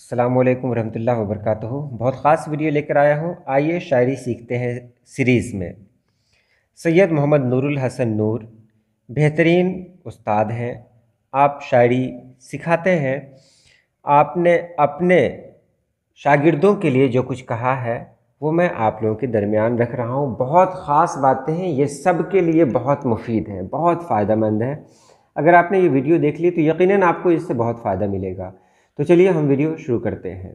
अस्सलाम वालेकुम रहमतुल्लाहि व बरकातुहू। बहुत ख़ास वीडियो लेकर आया हूँ। आइए शायरी सीखते हैं सीरीज़ में। सैयद मोहम्मद नूरुल हसन नूर बेहतरीन उस्ताद हैं। आप शायरी सिखाते हैं। आपने अपने शागिर्दों के लिए जो कुछ कहा है वो मैं आप लोगों के दरमियान रख रहा हूँ। बहुत ख़ास बातें हैं, ये सब के लिए बहुत मुफीद हैं, बहुत फ़ायदेमंद है। अगर आपने ये वीडियो देख ली तो यकीनन आपको इससे बहुत फ़ायदा मिलेगा। तो चलिए हम वीडियो शुरू करते हैं।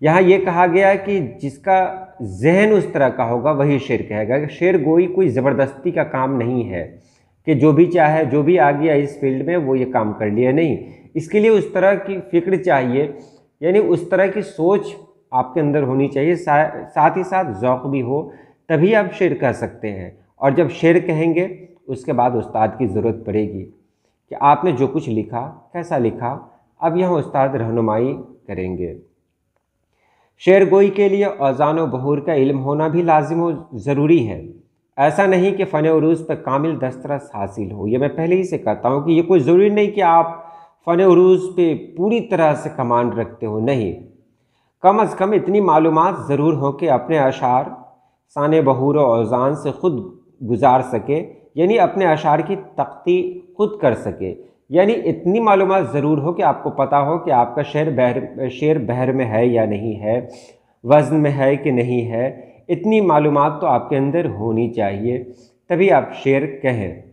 यहाँ ये कहा गया है कि जिसका जहन उस तरह का होगा वही शेर कहेगा। शेर गोई कोई ज़बरदस्ती का काम नहीं है कि जो भी चाहे, जो भी आ गया इस फील्ड में वो ये काम कर लिया, नहीं। इसके लिए उस तरह की फ़िक्र चाहिए, यानी उस तरह की सोच आपके अंदर होनी चाहिए, साथ ही साथ ज़ौक़ भी हो, तभी आप शेर कह सकते हैं। और जब शेर कहेंगे उसके बाद उस्ताद की ज़रूरत पड़ेगी कि आपने जो कुछ लिखा कैसा लिखा। अब यहाँ उस्ताद रहनुमाई करेंगे। शेर गोई के लिए औज़ान व बहूर का इल्म होना भी लाजिम व ज़रूरी है। ऐसा नहीं कि फ़न उरूज़ पर कामिल दस्तरस हासिल हो। ये मैं पहले ही से कहता हूँ कि ये कोई ज़रूरी नहीं कि आप फ़न उरूज़ पे पूरी तरह से कमांड रखते हो, नहीं। कम अज़ कम इतनी मालूमात ज़रूर हो कि अपने अशार सान बहूर व औज़ान से ख़ुद गुजार सके, यानी अपने अशार की तख्ती खुद कर सके। यानी इतनी मालूमात ज़रूर हो कि आपको पता हो कि आपका शेर बहर में है या नहीं है, वज़न में है कि नहीं है। इतनी मालूमात तो आपके अंदर होनी चाहिए, तभी आप शेर कहें।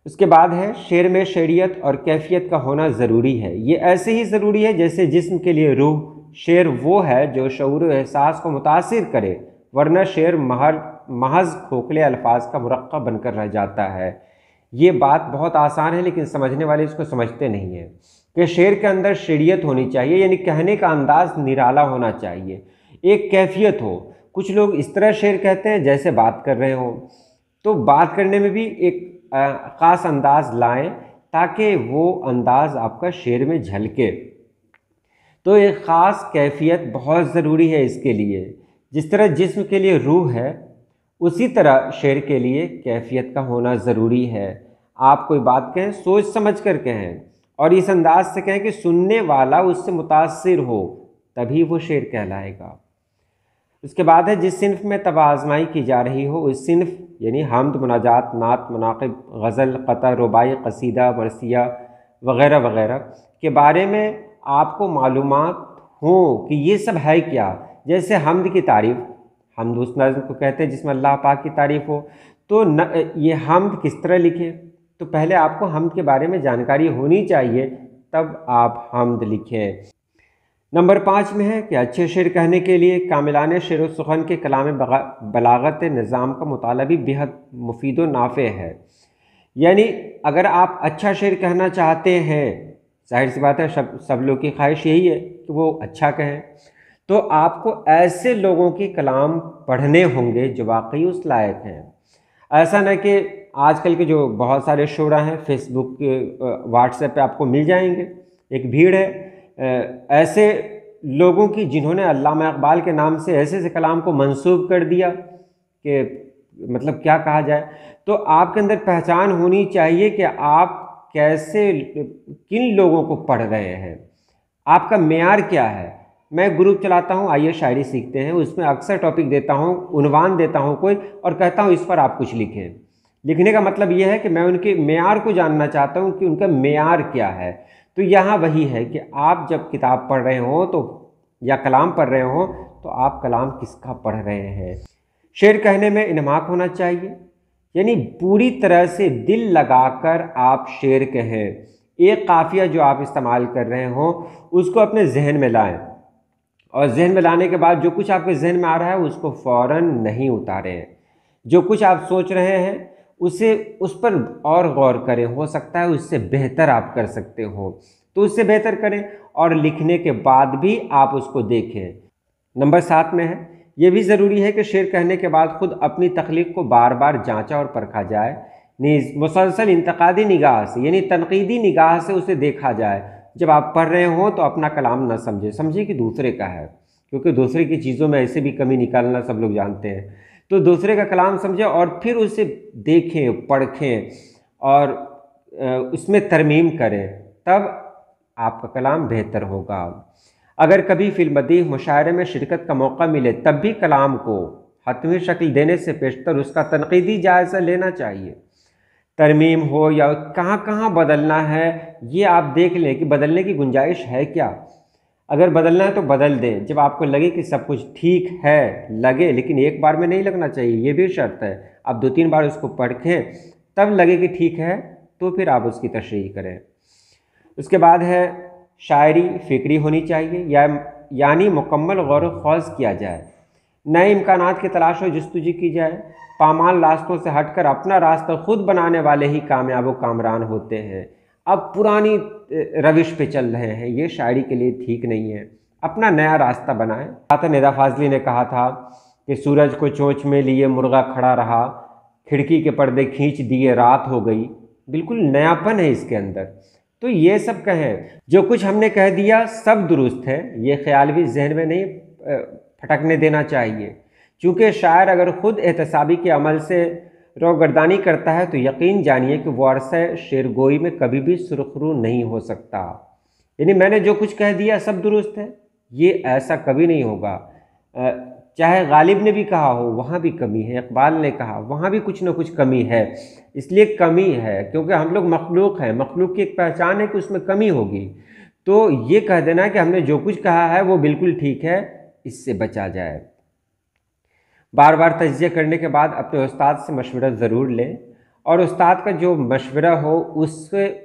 उसके बाद है शेर में शरीयत और कैफियत का होना ज़रूरी है। ये ऐसे ही ज़रूरी है जैसे जिस्म के लिए रूह। शेर वो है जो शऊर व एहसास को मुतासिर करे, वरना शेर महज खोखले अल्फाज का मुरक्कब बनकर रह जाता है। ये बात बहुत आसान है लेकिन समझने वाले इसको समझते नहीं हैं कि शेर के अंदर शरीयत होनी चाहिए, यानी कहने का अंदाज़ निराला होना चाहिए, एक कैफियत हो। कुछ लोग इस तरह शेर कहते हैं जैसे बात कर रहे हों, तो बात करने में भी एक ख़ास अंदाज़ लाएं ताकि वो अंदाज़ आपका शेर में झलके। तो एक ख़ास कैफियत बहुत ज़रूरी है इसके लिए। जिस तरह जिस्म के लिए रूह है, उसी तरह शेर के लिए कैफियत का होना ज़रूरी है। आप कोई बात कहें सोच समझ कर कहें और इस अंदाज से कहें कि सुनने वाला उससे मुतासिर हो, तभी वो शेर कहलाएगा। उसके बाद है जिस सिनफ में तब आज़माई की जा रही हो, उस सिनफ यानी हम्द, मुनाजात, नात, मनाक़िब, गज़ल, क़ता, रुबाई, क़सीदा, मरसिया वग़ैरह वग़ैरह के बारे में आपको मालूमात हो कि ये सब है क्या। जैसे हम्द की तारीफ़, हम्द उस नज़्म को कहते हैं जिसमें अल्लाह पाक की तारीफ़ हो। तो ये हम्द किस तरह लिखें, तो पहले आपको हम्द के बारे में जानकारी होनी चाहिए, तब आप हम्द लिखें। नंबर 5 में है कि अच्छे शेर कहने के लिए कामिलाने शेर व सुखन के कलाम बलागत निज़ाम का मुताला भी बेहद मुफीद व नाफ़े है। यानी अगर आप अच्छा शेर कहना चाहते हैं, ज़ाहिर सी बात है सब लोग की ख्वाहिश यही है कि वो अच्छा कहें, तो आपको ऐसे लोगों के कलाम पढ़ने होंगे जो वाकई उस लायक हैं। ऐसा न कि आजकल के जो बहुत सारे शोरा हैं, फेसबुक के व्हाट्सएप पे आपको मिल जाएंगे, एक भीड़ है ऐसे लोगों की जिन्होंने अल्लामा इक़बाल के नाम से ऐसे कलाम को मंसूब कर दिया कि मतलब क्या कहा जाए। तो आपके अंदर पहचान होनी चाहिए कि आप कैसे किन लोगों को पढ़ रहे हैं, आपका मेयार क्या है। मैं ग्रुप चलाता हूँ, आइए शायरी सीखते हैं, उसमें अक्सर टॉपिक देता हूँ, उन्वान देता हूँ कोई, और कहता हूँ इस पर आप कुछ लिखें। लिखने का मतलब यह है कि मैं उनके मेयार को जानना चाहता हूँ कि उनका मेयार क्या है। तो यहाँ वही है कि आप जब किताब पढ़ रहे हो तो या कलाम पढ़ रहे हो तो आप कलाम किसका पढ़ रहे हैं। शेर कहने में इन्माक होना चाहिए, यानी पूरी तरह से दिल लगाकर आप शेर कहें। एक काफ़िया जो आप इस्तेमाल कर रहे हो उसको अपने जहन में लाएं, और जहन में लाने के बाद जो कुछ आपके जहन में आ रहा है उसको फ़ौरन नहीं उतारें। जो कुछ आप सोच रहे हैं उस पर और गौर करें, हो सकता है उससे बेहतर आप कर सकते हो तो उससे बेहतर करें, और लिखने के बाद भी आप उसको देखें। नंबर 7 में है ये भी ज़रूरी है कि शेर कहने के बाद ख़ुद अपनी तख्लीक को बार बार जांचा और परखा जाए, नीज़ मुसलसल इंतकादी निगाह से, यानी तनकीदी निगाह से उसे देखा जाए। जब आप पढ़ रहे हो तो अपना कलाम ना समझे कि दूसरे का है, क्योंकि दूसरे की चीज़ों में ऐसे भी कमी निकालना सब लोग जानते हैं। तो दूसरे का कलाम समझें और फिर उसे देखें, पढ़ें और उसमें तरमीम करें, तब आपका कलाम बेहतर होगा। اگر کبھی فی المدیح مشاعرے میں شرکت کا موقع ملے تب بھی کلام کو حتمی شکل دینے سے پیشتر اس کا تنقیدی جائزہ لینا چاہیے۔ ترمیم ہو یا کہاں کہاں بدلنا ہے یہ آپ دیکھ لیں کہ بدلنے کی گنجائش ہے کیا۔ اگر بدلنا ہے تو بدل دیں جب آپ کو لگے کہ سب کچھ ٹھیک ہے، لگے، لیکن ایک بار میں نہیں لگنا چاہیے، یہ بھی شرط ہے۔ آپ 2-3 بار اس کو پڑھیں تب لگے کہ ٹھیک ہے تو پھر آپ اس کی تشریح کریں۔ اس کے بعد ہے شاعری فکری ہونی چاہیے، یعنی مکمل غور و خوض کیا جائے، نئے امکانات کی تلاش و جستجو کی جائے۔ پامال راستوں سے ہٹ کر اپنا راستہ خود بنانے والے ہی کامیاب و کامران ہوتے ہیں۔ اب پرانی روش پہ چل رہے ہیں، یہ شاعری کے لیے ٹھیک نہیں ہے، اپنا نیا راستہ بنائیں۔ ندا فاضلی نے کہا تھا کہ سورج کو چونچ میں لیے مرغا کھڑا رہا، کھڑکی کے پردے کھینچ دیے رات ہو گئی، بالکل نیاپن ہے اس کے اندر۔ تو یہ سب کہیں، جو کچھ ہم نے کہہ دیا سب درست ہے، یہ خیال بھی ذہن میں نہیں پھٹکنے دینا چاہیے، چونکہ شاعر اگر خود احتسابی کے عمل سے روگردانی کرتا ہے تو یقین جانیے کہ وہ عرصہ شعر گوئی میں کبھی بھی سرخرو نہیں ہو سکتا۔ یعنی میں نے جو کچھ کہہ دیا سب درست ہے، یہ ایسا کبھی نہیں ہوگا۔ چاہے غالب نے بھی کہا ہو وہاں بھی کمی ہے، اقبال نے کہا وہاں بھی کچھ نہ کچھ کمی ہے، اس لیے کمی ہے کیونکہ ہم لوگ مخلوق ہیں، مخلوق کی ایک پہچان ہے کہ اس میں کمی ہوگی۔ تو یہ کہہ دینا کہ ہم نے جو کچھ کہا ہے وہ بالکل ٹھیک ہے، اس سے بچا جائے۔ بار بار تجزیہ کرنے کے بعد اپنے استاد سے مشورہ ضرور لیں، اور استاد کا جو مشورہ ہو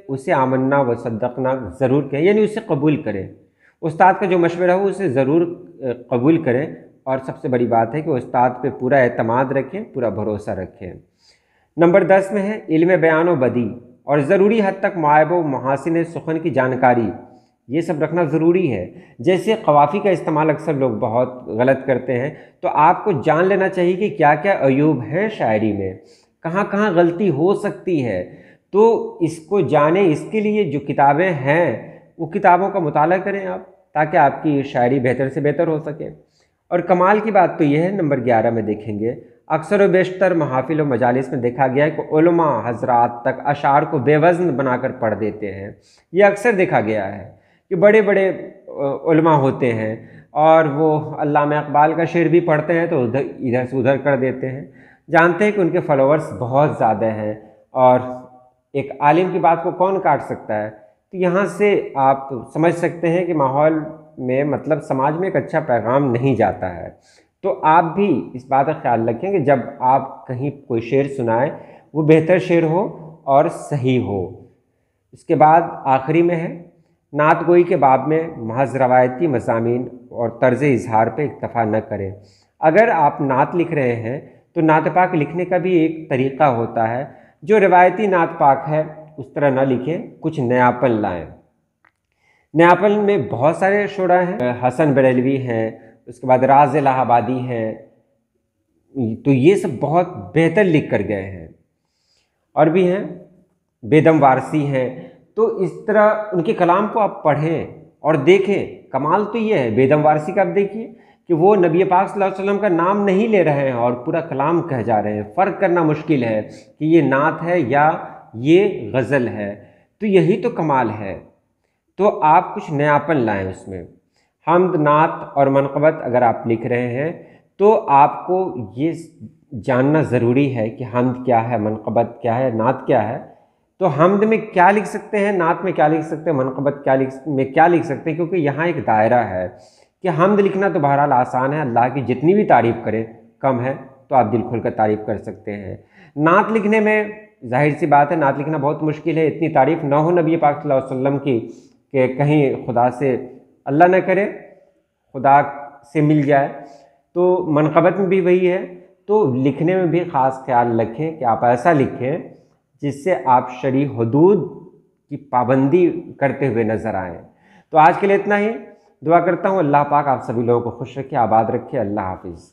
اسے آمنا و صدقنا ضرور کہیں، یعنی اسے قبول کریں۔ استاد کا جو مشورہ ہو اسے ضرور قبول کریں، اور سب سے بڑی بات ہے کہ استاد پہ پورا اعتماد رکھیں، پورا بھروسہ رکھیں۔ نمبر 10 میں ہے علم بیان و بدیع اور ضروری حد تک معائب و محاسن سخن کی جانکاری، یہ سب رکھنا ضروری ہے۔ جیسے قوافی کا استعمال اکثر لوگ بہت غلط کرتے ہیں، تو آپ کو جان لینا چاہیے کہ کیا کیا عیوب ہیں شاعری میں، کہاں کہاں غلطی ہو سکتی ہے، تو اس کو جانیں۔ اس کے لیے جو کتابیں ہیں وہ کتابوں کا مطالعہ کریں آپ، تاکہ آپ کی شاعری بہتر سے بہتر ہو سکے۔ اور کمال کی بات تو یہ ہے، نمبر 11 میں دیکھیں گے، اکثر و بیشتر محافل و مجالس میں دیکھا گیا ہے کہ علماء حضرات تک اشعار کو بے وزن بنا کر پڑھ دیتے ہیں۔ یہ اکثر دیکھا گیا ہے کہ بڑے بڑے علماء ہوتے ہیں اور وہ علامہ اقبال کا شعر بھی پڑھتے ہیں تو ادھر سے ادھر کر دیتے ہیں، جانتے ہیں کہ ان کے فالوورز بہت زیادہ ہیں اور ایک عالم کی بات کو کون کاٹ سکتا ہے۔ تو یہاں سے آپ سمجھ سکتے ہیں کہ ماحول میں مطلب سماج میں ایک اچھا پیغام نہیں جاتا ہے۔ تو آپ بھی اس بات کا خیال رکھیں کہ جب آپ کہیں کوئی شعر سنائیں وہ بہتر شعر ہو اور صحیح ہو۔ اس کے بعد آخری میں ہے نعت گوئی کے باب میں محض روایتی مضامین اور طرز اظہار پہ اکتفا نہ کریں۔ اگر آپ نعت لکھ رہے ہیں تو نعت پاک لکھنے کا بھی ایک طریقہ ہوتا ہے، جو روایتی نعت پاک ہے اس طرح نہ لکھیں، کچھ نیاپن لائیں۔ نیاپن میں بہت سارے شعراء ہیں، حسن بریلوی ہیں، اس کے بعد راز الہ آبادی ہیں، تو یہ سب بہت بہتر لکھ کر گئے ہیں، اور بھی ہیں بیدم وارسی ہیں۔ تو اس طرح ان کے کلام کو آپ پڑھیں اور دیکھیں۔ کمال تو یہ ہے بیدم وارسی کا، آپ دیکھیے کہ وہ نبی پاک صلی اللہ علیہ وسلم کا نام نہیں لے رہے ہیں اور پورا کلام کہہ جا رہے ہیں۔ فرق کرنا مشکل ہے کہ یہ نعت ہے یا یہ غزل ہے، تو یہی تو کمال ہے۔ تو آپ کچھ نیاپن لائیں اس میں۔ حمد، نعت اور منقبت اگر آپ لکھ رہے ہیں تو آپ کو یہ جاننا ضروری ہے کہ حمد کیا ہے، منقبت کیا ہے، نعت کیا ہے۔ تو حمد میں کیا لکھ سکتے ہیں، نعت میں کیا لکھ سکتے ہیں، منقبت میں کیا لکھ سکتے ہیں، کیونکہ یہاں ایک دائرہ ہے کہ حمد لکھنا تو بہرحال آسان ہے، اللہ کی جتنی بھی تعریف کریں کم ہے، تو آپ دل کھول کر تعریف کر سکتے ہیں۔ نعت لکھنے میں ظاہر سی بات ہے نعت لکھنا بہت مشکل ہے، اتنی تعریف نہ ہو نبی پاک صلی اللہ علیہ وسلم کی کہ کہیں خدا سے اللہ نہ کرے خدا سے مل جائے۔ تو منقبت میں بھی وہی ہے، تو لکھنے میں بھی خاص خیال رکھیں کہ آپ ایسا لکھیں جس سے آپ شرعی حدود کی پابندی کرتے ہوئے نظر آئیں۔ تو آج کے لیے اتنا ہی، دعا کرتا ہوں اللہ پاک آپ سبھی لوگوں کو خوش رکھے، آباد رکھے۔ اللہ حافظ۔